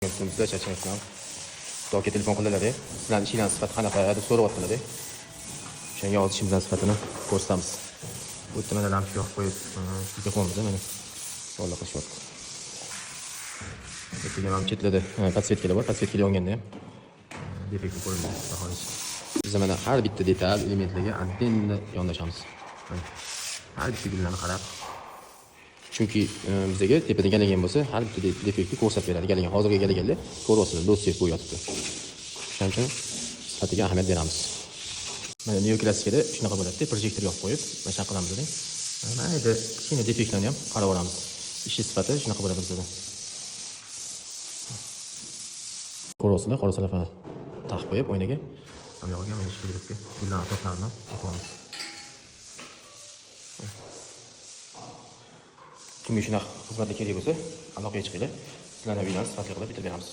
Sizlar charchayapman. Yoki telefon qildilar-da. Sizlarning ishingizning sifati qanaqa deb so'rayaptilar-da. O'shanga hozir ishimizning sifatini ko'rsatamiz. Bu yerda mana lamp yoqib qo'yib, sizga qo'yamiz mana. Solib qilishyapti. Bitta ham chetlarda podsvetkalar bor. Podsvetkalar yonganda ham defektni ko'rinadi. Baholish. Biz mana har bitta detal elementlarga antenna yondashamiz. Har bitta gullarni qarab. Chunki bizga tepada galagan bo'lsa, har bitta defektni ko'rsatib beradi. Galagan hozirgi galaganlar ko'ryapsizlar, dossiya qo'yib yotibdi. Shuning uchun sifatiga ahamiyat beramiz. Mana neoklassikada shunaqa bo'ladi-da, projektor yoqib qo'yib, mana shunaqa qilamiz-da. Mayda kichkina defektlarni ham qarab olamiz. Ish sifati shunaqa bo'ladi bizda. Ko'ryapsizlar, qora salafani taqib qo'yib oynaga, ham yog'iga mana shu yerga gullarni to'plarini qo'yamiz. Kimga shunaqa xizmatlar kerak bo'lsa, aloqaga chiqinglar. Sizlarning uyingizni sifatli qilib bitirib beramiz.